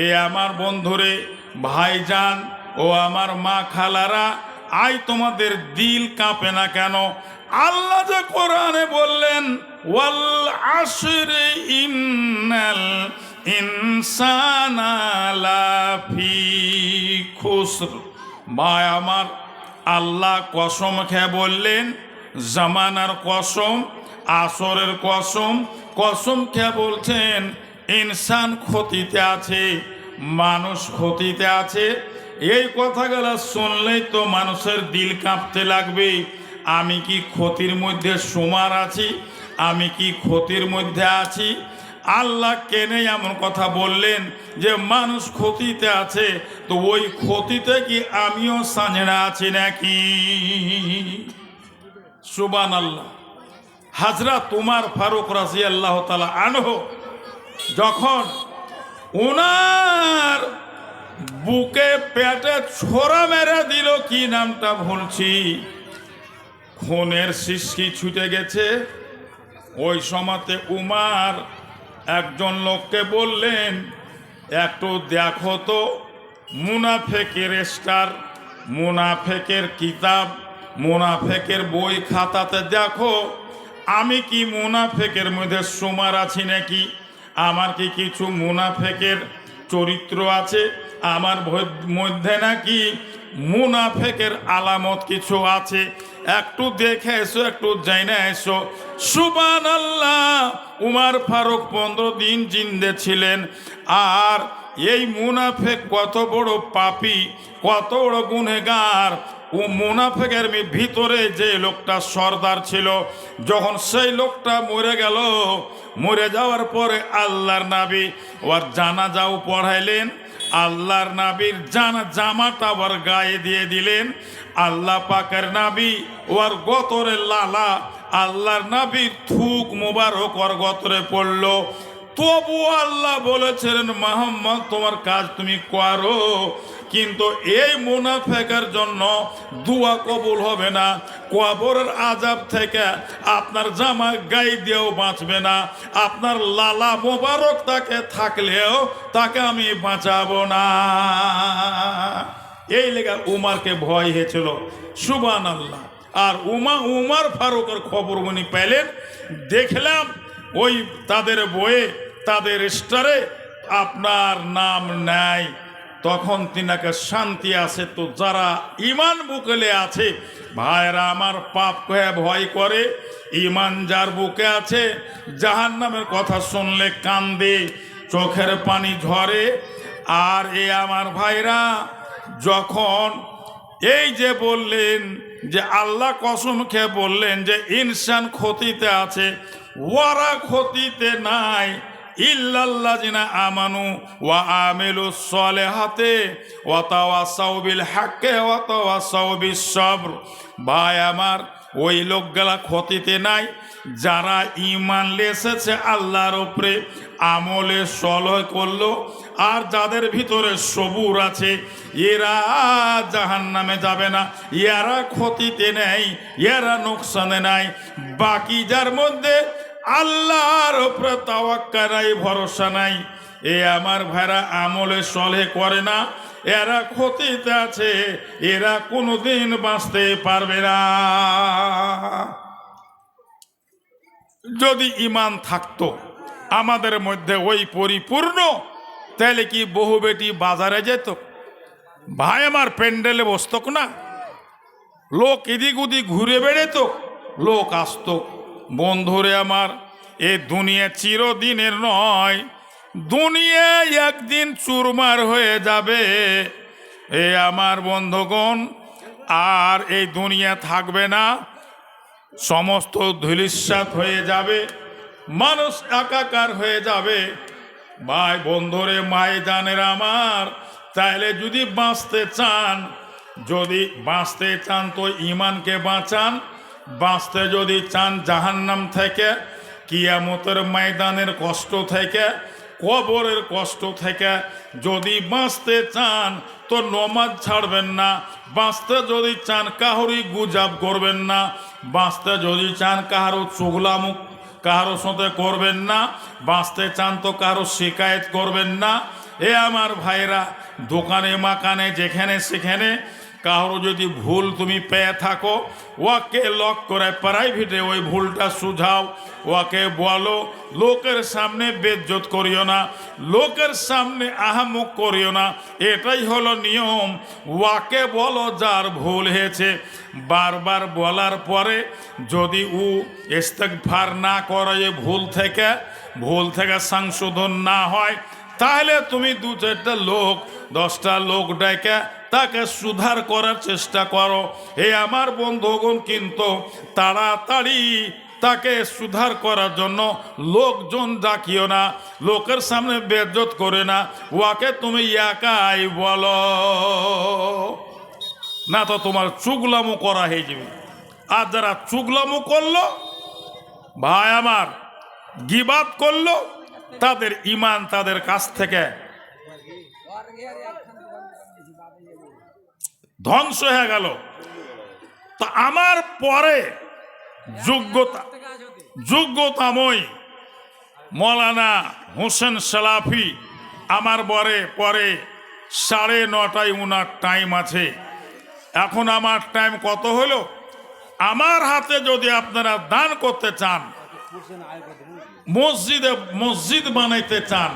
এ আমার বন্ধুরে, ভাইজান ও আমার মা খালারা, আই তোমাদের দিল কাঁপে না কেন? আল্লাহ যে কোরআনে বললেন, ওয়াল আশরি ইন্নাল ইনসানা লাফি খুসর। ভাই আমার, আল্লাহ কসম খেয়ে বললেন, জামানার কসম, আসরের কসম, কসম খেয়ে বলছেন ইনসান ক্ষতিতে আছে, মানুষ ক্ষতিতে আছে। এই কথাগুলো শুনলেই তো মানুষের দিল কাঁপতে লাগবে। আমি কি ক্ষতির মধ্যে সুমার আছি? আমি কি ক্ষতির মধ্যে আছি? আল্লাহ কেনে এমন কথা বললেন যে মানুষ ক্ষতিতে আছে, তো ওই ক্ষতিতে কি আমিও সাঁঝড়া আছি নাকি? সুবহানাল্লাহ। হযরত উমর ফারুক রাদিয়াল্লাহু তাআলা আনহু যখন ওনার বুকে পেটে ছোরা মেরে দিল, কি নামটা ভুলছি, খুনের শিশকি ছুটে গেছে, ওই সময়তে উমর একজন লোককে বললেন, একটু দেখো তো মুনাফেকের স্টার, মুনাফেকের কিতাব, মুনাফেকের বই খাতাতে দেখো আমি কি মুনাফেকের মধ্যে সুমার আছি নাকি? আমার কি কিছু মুনাফেকের চরিত্র আছে আমার মধ্যে, নাকি মুনাফেকের আলামত কিছু আছে? একটু দেখে এসো, একটু জানা এসো। সুবহানাল্লাহ। উমর ফারুক 15 দিন জিন্দে ছিলেন। আর এই মুনাফেক কত বড় পাপী, কত বড় গুনহগার! ও মুনাফেকের ভিতরে যে লোকটা সর্দার ছিল, যখন সেই লোকটা মরে গেল, মরে যাওয়ার পরে আল্লাহর নবী ওর জানাজাও পড়াইলেন, আল্লাহর নবীর জামাটা ওর গায়ে দিয়ে দিলেন। আল্লাহ পাকের নবী ওর গতরে লালা, আল্লাহর নবীর থুক মুবারক ওর গতরে পড়ল। তবু আল্লাহ বলেছিলেন, মুহাম্মদ তোমার কাজ তুমি করো, কিন্তু এই মুনাফেকের জন্য দোয়া কবুল হবে না। কবরের আযাব থেকে আপনার জামা গায়ে দিয়েও বাঁচবে না, আপনার লালা মোবারক তাকে থাকলেও তাকে আমি বাঁচাবো না। এই লেগে উমারকে ভয় হয়েছিল। সুবহানাল্লাহ। আর উমর ফারুকের খবর উনি পেলেন, দেখলাম ওই তাদের বইয়ে, তাদের স্টারে আপনার নাম নাই। তখন তিনাকে শান্তি আছে। তো যারা ইমান বুকেলে আছে, ভাইরা আমার, পাপ কয়ে ভয় করে, ইমান যার বুকে আছে জাহান্নামের কথা শুনলে কান্দে, চোখের পানি ঝরে। আর এ আমার ভাইরা, যখন এই যে বললেন যে আল্লাহ কসম খেয়ে বললেন যে ইনসান ক্ষতিতে আছে, ওরা ক্ষতিতে নাই, ইল্লাল্লাযিনা আমানু ওয়া আমিলুস সলিহাতি ওয়া তাওয়াসাউ বিল হাক্কি ওয়া তাওয়াসাউ বিস সবর। ভাই আমার, ওই লোকগুলা ক্ষতিতে নাই যারা ঈমান এসেছে আল্লাহর উপরে, আমলে সলহ করলো, আর যাদের ভিতরে সবুর আছে, এরা জাহান্নামে যাবে না, এরা ক্ষতিতে নেই, এরা নোকসানে নাই। বাকি যার মধ্যে আল্লাহর উপরে তাওয়াক্কুল নাই, ভরসা নাই, এ আমার ভাইরা আমলে সলহ করে না, এরা ক্ষতিতে আছে, এরা কোনোদিন বাঁচতে পারবে না। যদি ঈমান থাকতো আমাদের মধ্যে ওই পরিপূর্ণ, তাহলে কি বহু বেটি বাজারে যেত? ভাই আমার, প্যান্ডেলে বসত না, লোক এদিক ওদিক ঘুরে বেড়েত, লোক আসত। বন্ধুরে আমার, এ দুনিয়া চিরদিনের নয়, দুনিয়া একদিন চুরমার হয়ে যাবে এ আমার বন্ধুগণ। আর এই দুনিয়া থাকবে না, সমস্ত ধূলিসাৎ হয়ে যাবে, মানুষ একাকার হয়ে যাবে। ভাই বন্ধুরে, মায়ে জানের আমার, তাইলে যদি বাঁচতে চান, যদি বাঁচতে চান তো ঈমানকে বাঁচান। বাঁচতে যদি চান জাহান্নাম থেকে, কিয়ামতের ময়দানের কষ্ট থেকে, কবরের কষ্ট থেকে যদি বাঁচতে চান তো নমাজ ছাড়বেন না। বাঁচতে যদি চান কাহারই গুজাব করবেন না। বাঁচতে যদি চান কাহারও চুগলামুখ কাহারোর সাথে করবেন না। বাঁচতে চান তো কারো শিকায়েত করবেন না। এ আমার ভাইরা, দোকানে মাকানে যেখানে সেখানে কারো যদি ভুল তুমি পেয়ে থাকো, ওকে লক করে প্রাইভেটে ওই ভুলটা সুঝাও, ওকে বলো। লোকের সামনে বেজ্জত করিও না, লোকের সামনে আহামুক করিও না, এটাই হলো নিয়ম। ওকে বলো যার ভুল হয়েছে। বারবার বলার পরে যদি ও ইস্তেগফার না করে, ভুল থেকে সংশোধন না হয়, তাহলে তুমি 2-4টা লোক 10টা লোক ডেকে তাকে সুধার করার চেষ্টা করো। এই আমার বন্ধুগণ, কিন্তু তাড়াতাড়ি তাকে সুধার করার জন্য লোকজন ডাকিও না, লোকের সামনে বেজ্জত করে না, ওকে তুমি একাই বলো, না তো তোমার চুগলামো করা হয়ে যাবে। আর যারা চুগলামো করলো, ভাই আমার, গিবাত করলো, তাদের ঈমান তাদের কাছ থেকে ধ্বংস হয়ে গেল। তা আমার পরে যোগ্যতাময় মৌলানা হোসেন সালাফি আমার পরে 9:30 উনার টাইম আছে। এখন আমার টাইম কত হলো? আমার হাতে যদি আপনারা দান করতে চান, মসজিদ বানাইতে চান,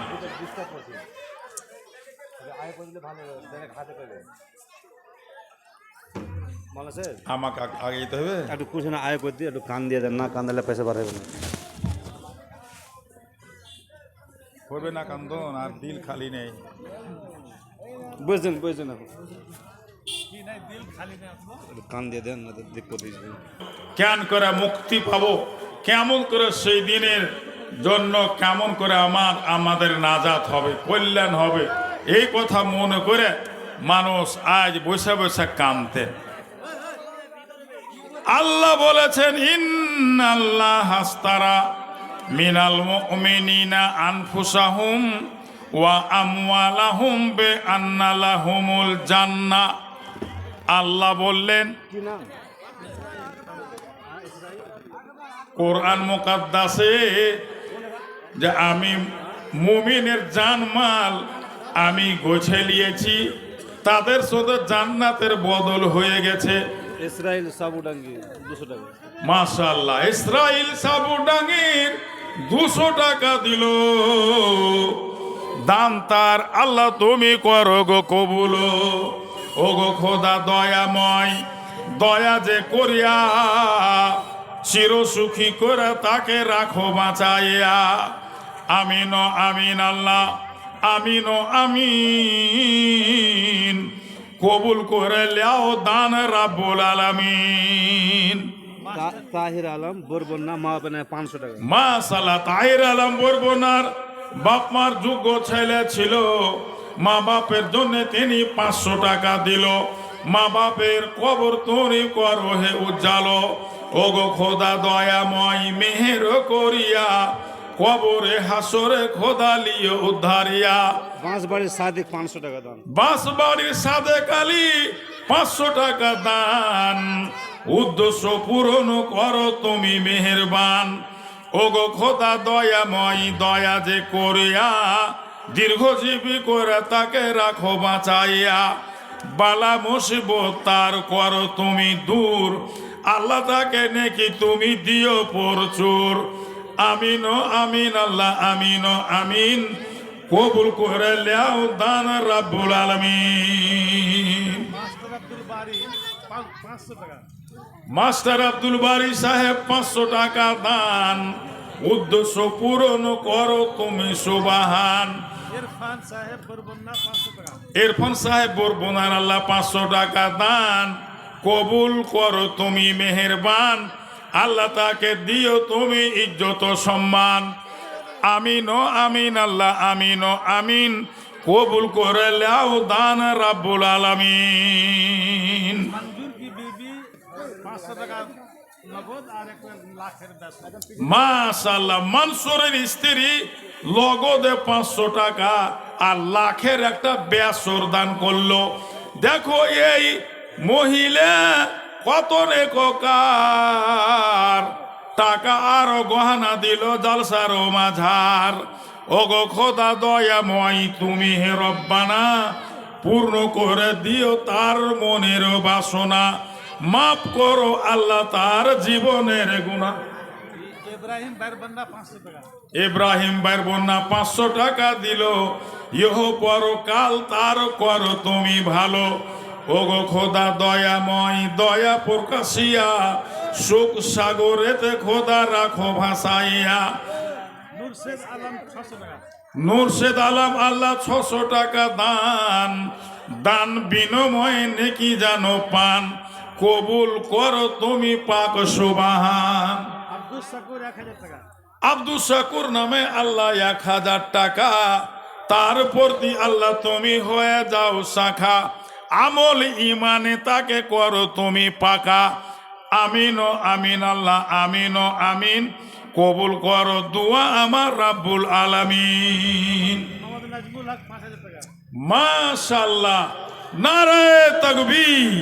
আমাকে আগে যেতে হবে। একটু কুশনে আয় করে দিয়ে একটু কান দিয়ে দেন, না কান দিলে পেশে বার হবে না। হবে না কান্দন, আর দিল খালি নেই। বুঝছেন কান দিয়ে দেন, না দিক্কত হয়েছে। কেন করে মুক্তি পাবো, কেমন করে সেই দিনের জন্য কেমন করে আমাদের নাজাত হবে, কল্যাণ হবে, এই কথা মনে করে মানুষ আজ বসে বসে কাঁদতে। আল্লাহ বলেছেন, ইন্নাল্লাহ হাস্তারা মিনাল মুমিনিনা আনফুসাহুম ওয়া আমওয়ালাহুম বিআন্না লাহুমুল জান্নাহ। আল্লাহ বললেন, কোরআন মুকাদ্দাসে, যে আমি মুমিনের জানমাল আমি গোছে নিয়েছি, তাদের সাথে জান্নাতের বদল হয়ে গেছে। ইসরাইল সাবুডাঙ্গি 200 টাকা। মাশাআল্লাহ, ইসরাইল সাবুডাঙ্গির 200 টাকা দিল দান তার। আল্লাহ তুমি করো গো কবুল, ও গো খোদা দয়াময়, দয়া যে করিয়া চির সুখী করে তাকে রাখো বাঁচাইয়া। আমিন আমিন আল্লাহ, আমিন আমিন। কবুল করে লেও দান রাব্বুল আলামিন। তাহির আলম বরবন্না মা বাবা 500 টাকা। মাশাআল্লাহ, তাহির আলম বরবনার বাপ মার যোগ্য ছেলে ছিল, মা বাপের জন্য তিনি 500 টাকা দিল। মা বাপের কবর তুমি করো হে উজ্জালো, ওগো খোদা দয়াময় মেহের করিয়া, কবরে হাসরে খোদা লিও উদ্ধারিয়া। বাঁশবাড়ির সাদেক 500 টাকা দান। বাঁশবাড়ির সাদেক আলী 500 টাকা দান। উদ্দেশ্য পূরণ করো তুমি মেহেরবান, ওগো খোদা দয়াময়, দয়া যে করিয়া দীর্ঘজীবী করে তাকে রাখো বাঁচাইয়া। বালা মুসিবত তার করো তুমি দূর, আল্লাহ তাকে নাকি তুমি দিও প্রচুর। আমিন আমিন আল্লাহ, আমিন আমিন। কবুল করে লেও দান রাব্বুল আলামিন। মাস্টার আব্দুল বারী সাহেব 500 টাকা দান। উদ্দেশ্য পূরণ করো তুমি সুবহান। ইরফান সাহেব বরবনার আল্লাহ 500 টাকা দান। কবুল করো তুমি মেহেরবান, আল্লাহ তাকে দিও তুমি ইজ্জত সম্মান। আমিন আমিন আল্লাহ, আমিন আমিন। কবুল করে লাও দান রাব্বুল আলামিন। মাশাআল্লাহ, মনসুরের স্ত্রী লগদে 500 টাকা আর লাখের একটা বেসর দান করলো। দেখো এই মহিলা কত নেককার, টাকা আর গহনা দিল জালসার মাঝার। ওগো খোদা দয়াময় তুমি হে রব্বানা পূর্ণ করে দিও তার মনের বাসনা, মাফ করো আল্লাহ তার জীবনের গুনাহ। ইব্রাহিম ভাইয়ের বন্যা 500 টাকা। ইব্রাহিম ভাইয়ের বন্যা 500 টাকা দিল। ইহ পরকাল তার করো তুমি ভালো। ওগো খোদা দয়াময় দয়া প্রকাশিয়া সুখ সাগরেতে খোদা রাখো ভাসাইয়া। নুরশেদ আলম 600 টাকা। নুরশেদ আলম আল্লাহ 600 টাকা দান, দান বিনিময়ে নেকি জানো পান, কবুল করো তুমি পাক সুবহান। আব্দুল শাকুর 1000 টাকা। আব্দুল শাকুর নামে আল্লাহ 1000 টাকা, তার প্রতি আল্লাহ তুমি হয়ে যাও শাখা, আমল ইমানে তাকে করো তুমি পাকা। আমিন ও আমিন আল্লাহ আমিন ও আমিন, কবুল করো দুয়া আমার রাব্বুল আলামিন। মোহাম্মদ নাজমুল হক 5000 টাকা। মাশাআল্লাহ, নারে তাকবীর।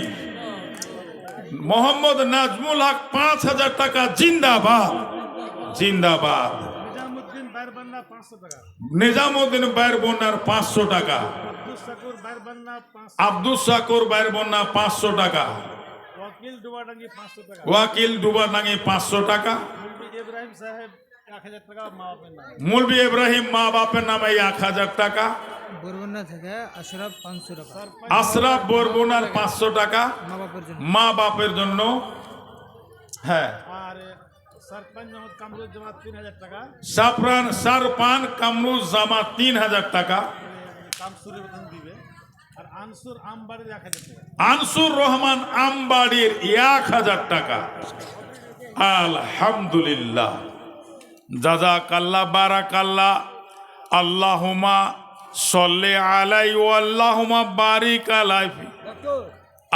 মোহাম্মদ নাজমুল হক 5000 টাকা। জিন্দাবাদ জিন্দাবাদ। নিজামউদ্দিন ভাইয়ের বন্যা 500 টাকা। নিজামউদ্দিন ভাইয়ের বন্যার 500 টাকা। আব্দুল শাকুর ভাইয়ের বন্যা 500। আব্দুল শাকুর ভাইয়ের বন্যা 500 টাকা। ওয়াকিল ডুবাডাঙ্গি 500 টাকা। ওয়াকিল ডুবাডাঙ্গি 500 টাকা। মুলবি ইব্রাহিম সাহেব 1000 টাকা মা বাপের নামে। মৌলভী ইব্রাহিম মা বাপের নামে 1000 টাকা। বরবন্যা থেকে আশরাফ 500 টাকা আশরাফ বরবনার 500 টাকা মা বাপের জন্য। মা বাপের জন্য। হ্যাঁ, আর সরপঞ্চ মোহাম্মদ কামরুজ্জামান 3000 টাকা। সারপান কামরুজ্জামান 3000 টাকা। কামসুরের বেতন দিবে। আর আনসুর আমবাড়ির 1000 টাকা। আনসুর রহমান আমবাড়ির 1000 টাকা। আলহামদুলিল্লাহ, জাযাকাল্লাহ বারাকাল্লাহ। আল্লাহুম্মা সল্লি আলাইহি ওয়া আল্লাহুম্মা বারিক আলাইহি।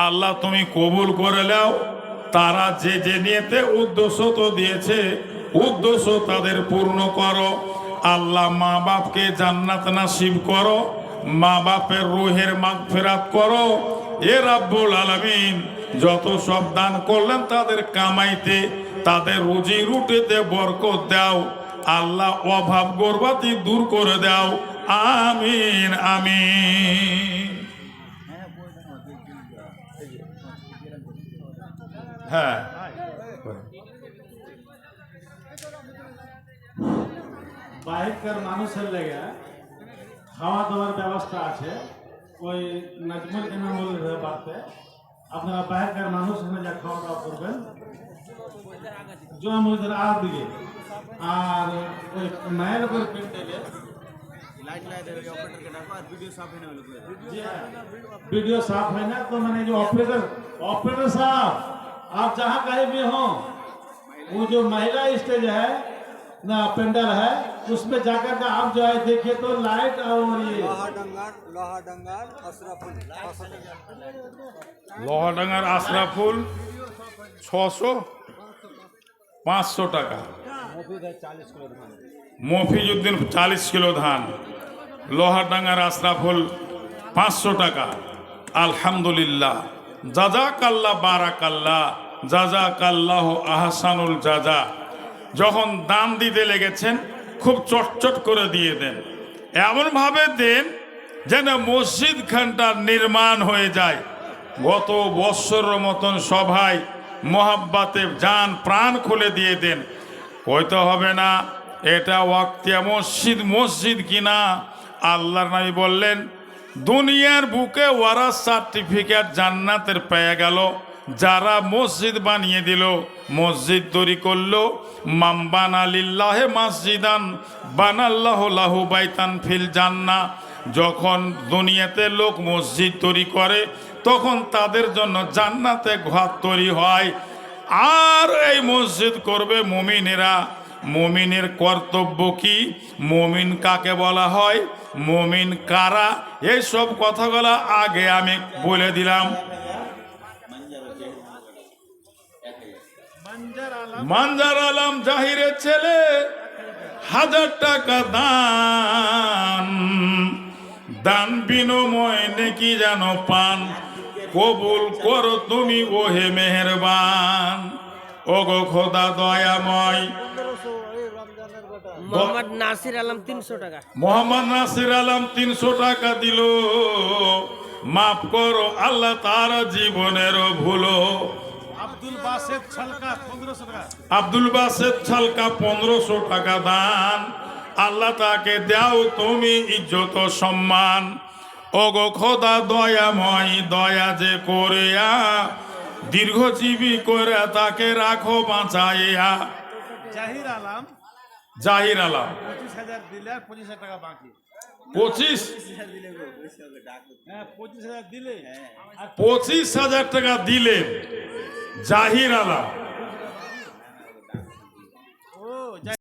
আল্লাহ তুমি কবুল করে নাও, তারা যে যে নিয়েতে উদ্দেশ্য তো দিয়েছে, উদ্দেশ্য তাদের পূর্ণ করো। আল্লাহ মা বাপকে জান্নাত নাসিব করো, মা বাপের রুহের মাগফিরাত করো। এ রাব্বুল আলামিন যত সব দান করলেন তাদের কামাইতে, তাদের রুজি রুটিতে বরকত দাও। আল্লাহ অভাব গর্বাতি দূর করে দাও। আমিন আমিন। হ্যাঁ, বাইরের মানুষের লেগে খাওয়া দাওয়ার ব্যবস্থা আছে। ওই নাজমুল এনামুল বাড়তে আপনারা বাইরের মানুষ এখানে যা খাওয়া দাওয়া করবেন জোয়া মসজিদের আর দিকে। আর ওই মায়ের উপর वीडियो साफ है ना, तो मैंने जो ऑपरेटर साहब आप जहाँ कहीं भी हो, वो जो महिला स्टेज है ना पेंडल है, उसमें जाकर के आप जो है देखिए तो लाइट और ये লোহাডাঙ্গার আশরাফুল 600 500 টাকা। মফিজউদ্দিন 40 কিলো ধান। লোহাডাঙ্গার আশরাফুল 500 টাকা। আলহামদুলিল্লাহ, জাযাকাল্লাহ বারাকাল্লাহ, জাযাকাল্লাহ আহসানুল জাযা। যখন দান দিতে লেগেছেন খুব চটচট করে দিয়ে দেন, এমনভাবে দেন যেন মসজিদ খানটা নির্মাণ হয়ে যায়। গত বৎসরের মতন সভায় মোহাব্বাতে জান প্রাণ খুলে দিয়ে দেন। কইতে হবে না এটা ওয়াক্তিয়া মসজিদ, মসজিদ কিনা। আল্লাহর নবী বললেন দুনিয়ার বুকে ওয়ারাস সার্টিফিকেট জান্নাতের পেয়ে গেল যারা মসজিদ বানিয়ে দিল, মসজিদ তৈরি করলো। মামবানা লিল্লাহে মসজিদান বানাল্লাহু লাহু বাইতান ফিল জান্নাহ। যখন দুনিয়াতে লোক মসজিদ তৈরি করে তখন তাদের জন্য জান্নাতে ঘর তৈরি হয়। আর এই মসজিদ করবে মুমিনেরা। মুমিনের কর্তব্য কি, মুমিন কাকে বলা হয়, মুমিন কারা, এই সব কথাগুলো আগে আমি বলে দিলাম। মানজার আলম জাহিরের ছেলে 1000 টাকা দান, দান বিনিময়ে নেকি যেন পান, কবুল করো তুমি ওহে মেহেরবান। ওগো খোদা দয়াময়। মোহাম্মদ নাসির আলম 300 টাকা। মোহাম্মদ নাসির আলম 300 টাকা দিল। মাফ করো আল্লাহ তার জীবনের ভুলো। আব্দুল বাসেদ ছলকা 1500 টাকা। আব্দুল বাসেদ ছালকা 1500 টাকা দান। আল্লাহ তাকে দাও তুমি ইজ্জত ও সম্মান। ওগো খোদা দয়াময় দয়া যে করিয়া দীর্ঘজীবী করে তাকে রাখো বাঁচাইয়া। জাহির আলম জাহির আলম 25,000 দিলে আর 25,000 টাকা বাকি। 25 হ্যাঁ 25,000 দিলে আর 25,000 টাকা দিলেন জাহির আলম।